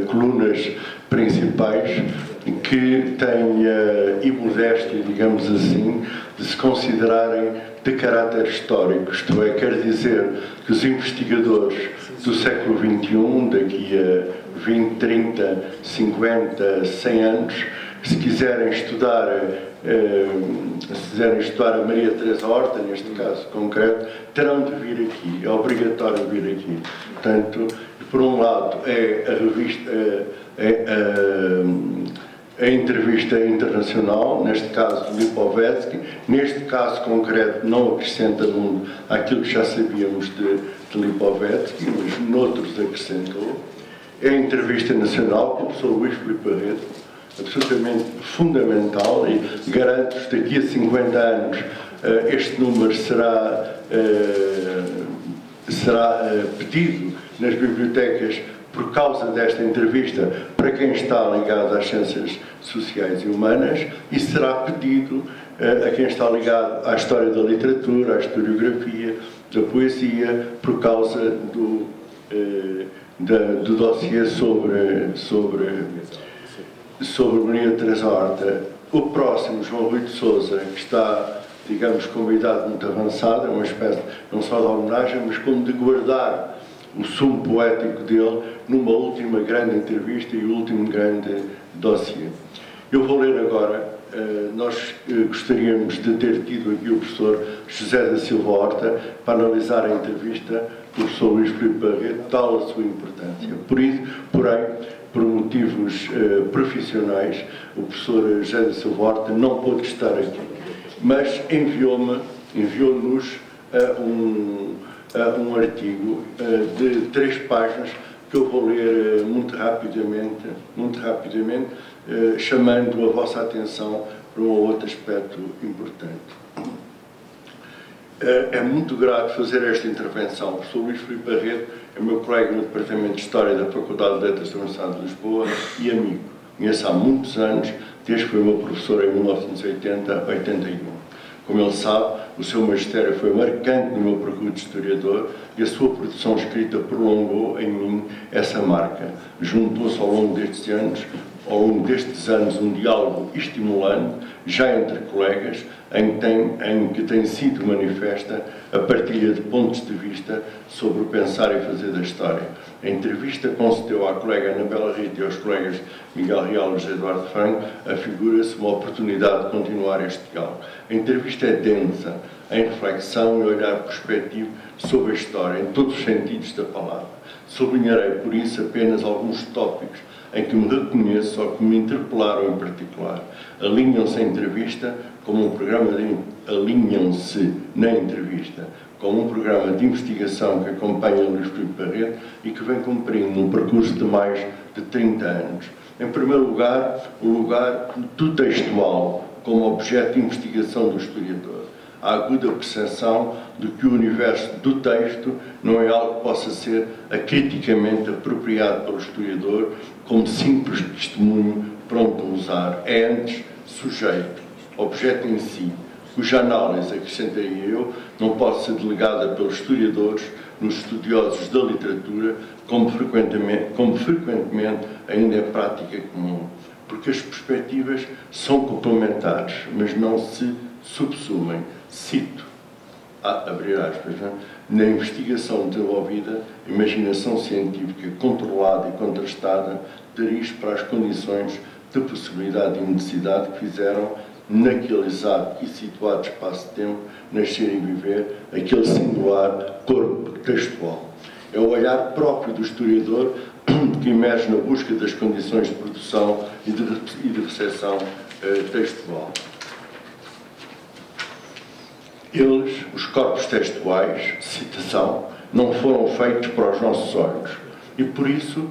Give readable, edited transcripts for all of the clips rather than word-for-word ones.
colunas principais, que têm a imodéstia, digamos assim, de se considerarem de caráter histórico, isto é, quer dizer que os investigadores do século XXI, daqui a 20, 30, 50, 100 anos, se quiserem estudar a Maria Teresa Horta, neste caso concreto, terão de vir aqui, é obrigatório vir aqui. Portanto, por um lado é a revista, a entrevista internacional, neste caso de Lipovetsky, neste caso concreto não acrescenta muito àquilo que já sabíamos de Lipovetsky, mas noutros acrescentou. É a entrevista nacional com o professor Luís Filipe Barreto, absolutamente fundamental, e garanto-vos que daqui a 50 anos este número será pedido nas bibliotecas por causa desta entrevista para quem está ligado às ciências sociais e humanas, e será pedido a quem está ligado à história da literatura, à historiografia, da poesia, por causa do dossiê sobre Maria Teresa Horta. O próximo, João Rui de Sousa, que está, digamos, com uma idade muito avançada, uma espécie não só de homenagem, mas como de guardar o sumo poético dele numa última grande entrevista e último grande dossiê. Eu vou ler agora, nós gostaríamos de ter tido aqui o professor José da Silva Horta para analisar a entrevista do professor Luís Filipe Barreto, tal a sua importância. Por isso, porém, por motivos profissionais, o professor José da Silva Horta não pôde estar aqui, mas enviou-nos um artigo de 3 páginas que eu vou ler muito rapidamente, chamando a vossa atenção para um outro aspecto importante. É muito grato fazer esta intervenção. O professor Luís Filipe Barreto é meu colega no Departamento de História da Faculdade de Letras da Universidade de Lisboa e amigo. Conheço há muitos anos, desde que foi meu professor em 1980-81. Como ele sabe, o seu magistério foi marcante no meu percurso de historiador e a sua produção escrita prolongou em mim essa marca. Juntou-se ao longo destes anos, um diálogo estimulante, já entre colegas, em que tem sido manifesta a partilha de pontos de vista sobre o pensar e fazer da história. A entrevista concedeu à colega Anabela Rita e aos colegas Miguel Real e José Eduardo Franco, afigura-se uma oportunidade de continuar este diálogo. A entrevista é densa, em reflexão e olhar perspectivo sobre a história, em todos os sentidos da palavra. Sublinharei, por isso, apenas alguns tópicos em que me reconheço ou que me interpelaram em particular. Alinham-se na entrevista como um programa de investigação que acompanha Luís Filipe Barreto e que vem cumprindo um percurso de mais de 30 anos. Em primeiro lugar, o lugar do textual como objeto de investigação do historiador. A aguda percepção de que o universo do texto não é algo que possa ser acriticamente apropriado pelo historiador como simples testemunho pronto a usar. É antes sujeito, objeto em si, cuja análise, acrescentaria eu, não pode ser delegada pelos historiadores nos estudiosos da literatura, como frequentemente ainda é prática comum, porque as perspectivas são complementares, mas não se subsumem. Cito, abrir aspas, na investigação desenvolvida, a imaginação científica controlada e contrastada dirige para as condições de possibilidade e necessidade que fizeram naquele exato e situado espaço-tempo nascer e viver aquele singular corpo textual. É o olhar próprio do historiador que emerge na busca das condições de produção e de recepção textual. Eles, os corpos textuais, citação, não foram feitos para os nossos olhos e por isso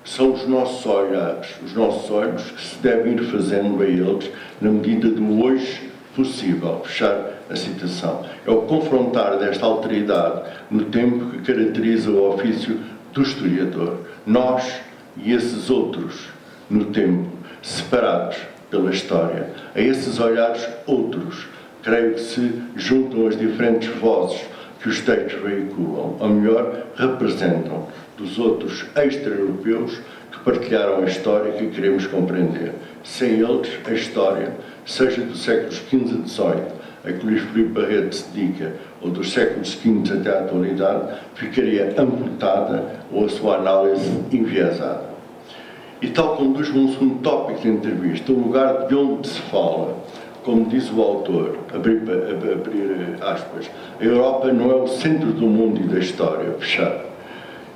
são os nossos olhos que se devem ir fazendo a eles na medida do hoje possível. Fechar a citação. É o confrontar desta alteridade no tempo que caracteriza o ofício do historiador. Nós e esses outros no tempo, separados pela história. A esses olhares outros, creio que se juntam as diferentes vozes que os textos veiculam, ou melhor, representam. dos outros extra-europeus que partilharam a história que queremos compreender. Sem eles, a história, seja dos séculos XV a XVIII, a que Luís Filipe Barreto se dedica, ou dos séculos V até à atualidade, ficaria amputada ou a sua análise enviesada. E tal conduz-me um segundo tópico de entrevista, o lugar de onde se fala. Como diz o autor, abrir aspas, a Europa não é o centro do mundo e da história, fechado.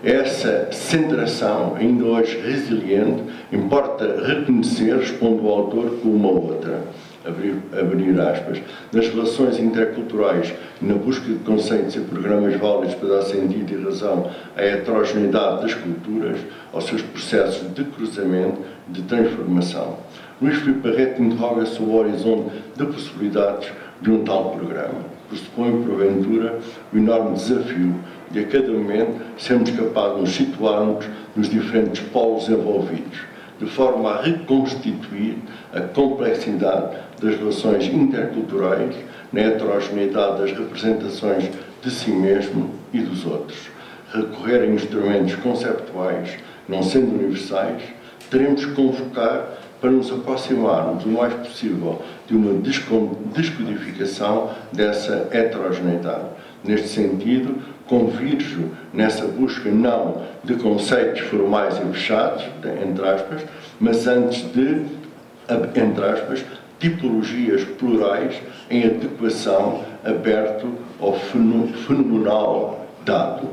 Essa centração, ainda hoje resiliente, importa reconhecer, responde o autor, com uma outra, abrir aspas, nas relações interculturais e na busca de conceitos e programas válidos para dar sentido e razão à heterogeneidade das culturas, aos seus processos de cruzamento, de transformação. Luís Filipe Barreto interroga sobre o horizonte de possibilidades de um tal programa. Pressupõe, porventura, o enorme desafio de, a cada momento, sermos capazes de nos situarmos nos diferentes polos envolvidos, de forma a reconstituir a complexidade das relações interculturais na heterogeneidade das representações de si mesmo e dos outros. Recorrer a instrumentos conceptuais, não sendo universais, teremos que convocar para nos aproximarmos o mais possível de uma descodificação dessa heterogeneidade. Neste sentido, convirjo nessa busca não de conceitos formais e fechados, entre aspas, mas antes de, entre aspas, tipologias plurais em adequação aberto ao fenomenal dado.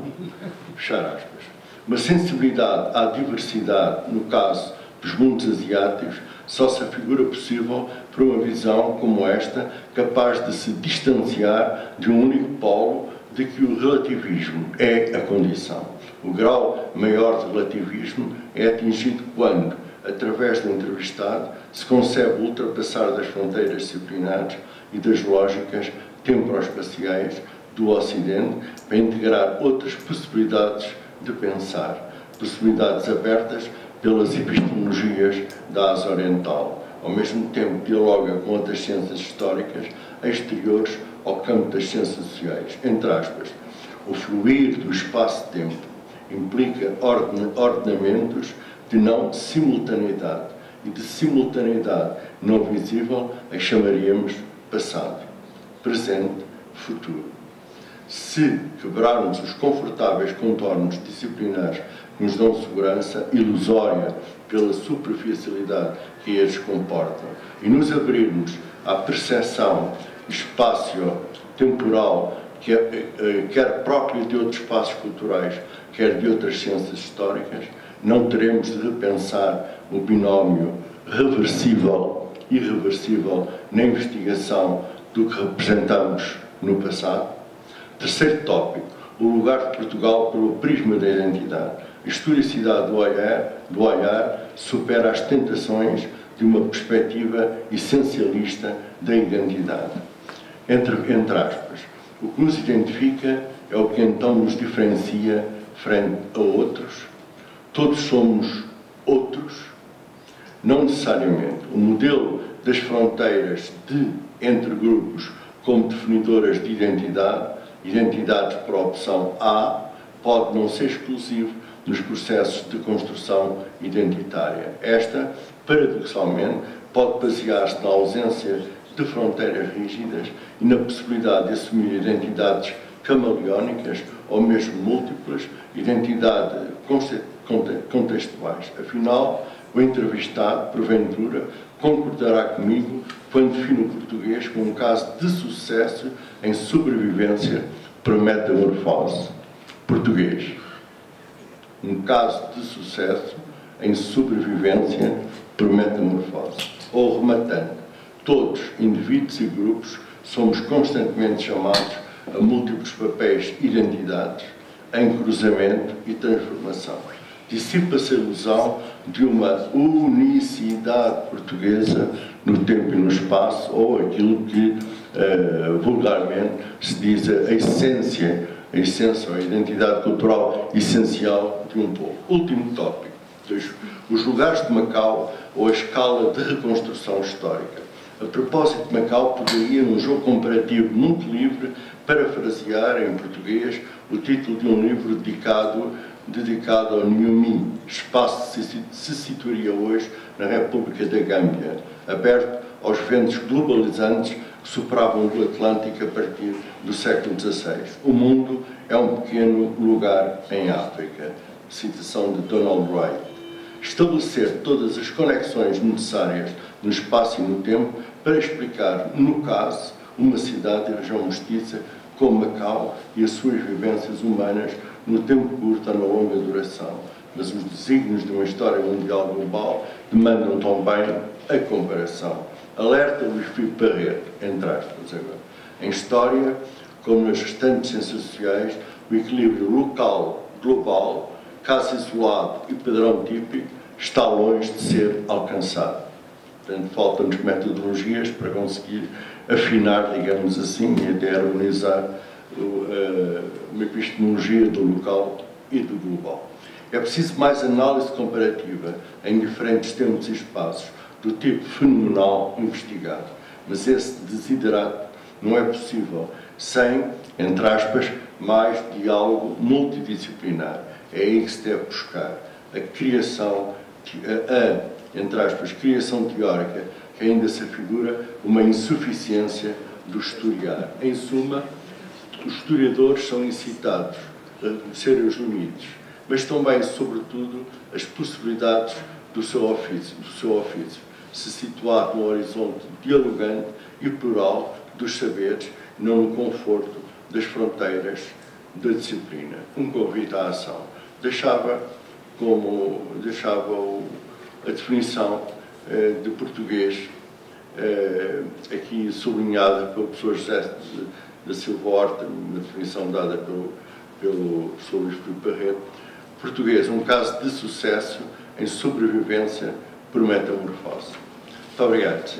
Fechar aspas. Uma sensibilidade à diversidade, no caso dos mundos asiáticos, só se afigura possível por uma visão como esta, capaz de se distanciar de um único polo, de que o relativismo é a condição. O grau maior de relativismo é atingido quando, através do entrevistado, se concebe ultrapassar das fronteiras disciplinares e das lógicas temporoespaciais do Ocidente para integrar outras possibilidades de pensar, possibilidades abertas pelas epistemologias da Ásia Oriental. Ao mesmo tempo, dialoga com outras ciências históricas exteriores ao campo das ciências sociais. Entre aspas, o fluir do espaço-tempo implica ordenamentos de não simultaneidade e de simultaneidade não visível a chamaríamos passado, presente, futuro. Se quebrarmos os confortáveis contornos disciplinares que nos dão segurança ilusória pela superficialidade que eles comportam e nos abrirmos à percepção espaço-temporal, quer própria de outros espaços culturais, quer de outras ciências históricas, não teremos de repensar o binómio reversível-irreversível na investigação do que representamos no passado. Terceiro tópico, o lugar de Portugal pelo prisma da identidade. A historicidade do olhar supera as tentações de uma perspectiva essencialista da identidade. Entre aspas, o que nos identifica é o que então nos diferencia frente a outros. Todos somos outros. Não necessariamente. O modelo das fronteiras entre grupos como definidoras de identidades por opção A, pode não ser exclusivo nos processos de construção identitária. Esta, paradoxalmente, pode basear-se na ausência de fronteiras rígidas e na possibilidade de assumir identidades camaleónicas ou mesmo múltiplas, identidades contextuais. Afinal, o entrevistado, porventura, concordará comigo quando define o português como um caso de sucesso em sobrevivência por metamorfose. Português. Um caso de sucesso em sobrevivência por metamorfose. Ou rematando, todos, indivíduos e grupos, somos constantemente chamados a múltiplos papéis e identidades em cruzamento e transformação. Dissipa-se a ilusão de uma unicidade portuguesa no tempo e no espaço, ou aquilo que vulgarmente se diz a essência ou a identidade cultural essencial de um povo. Último tópico, os lugares de Macau ou a escala de reconstrução histórica. A propósito de Macau, poderia, num jogo comparativo muito livre, parafrasear em português o título de um livro dedicado dedicado ao Niumi, espaço que se situaria hoje na República da Gâmbia, aberto aos ventos globalizantes que superavam o Atlântico a partir do século XVI. O mundo é um pequeno lugar em África. Citação de Donald Wright. Estabelecer todas as conexões necessárias no espaço e no tempo para explicar, no caso, uma cidade e região mestiça como Macau e as suas vivências humanas no tempo curto ou na longa duração. Mas os desígnios de uma história mundial global demandam também a comparação. Alerta Luís Filipe Barreto, entre aspas agora. Em história, como nas restantes ciências sociais, o equilíbrio local, global, caso isolado e padrão típico está longe de ser alcançado. Portanto, faltam-nos metodologias para conseguir afinar, digamos assim, e até harmonizar uma epistemologia do local e do global. É preciso mais análise comparativa em diferentes tempos e espaços, do tipo fenomenal investigado. Mas esse desiderato não é possível sem, entre aspas, mais diálogo multidisciplinar. É aí que se deve buscar a criação, entre aspas, criação teórica, que ainda se afigura uma insuficiência do historiar. Em suma, os historiadores são incitados a conhecerem os limites, mas também, sobretudo, as possibilidades do seu ofício, se situar no horizonte dialogante e plural dos saberes, não no conforto das fronteiras da disciplina. Um convite à ação. Deixava a definição de português, aqui sublinhada pelo professor José da Silva Horta, na definição dada pelo professor Luís Filipe Barreto. Português, um caso de sucesso em sobrevivência por metamorfose. Muito obrigado.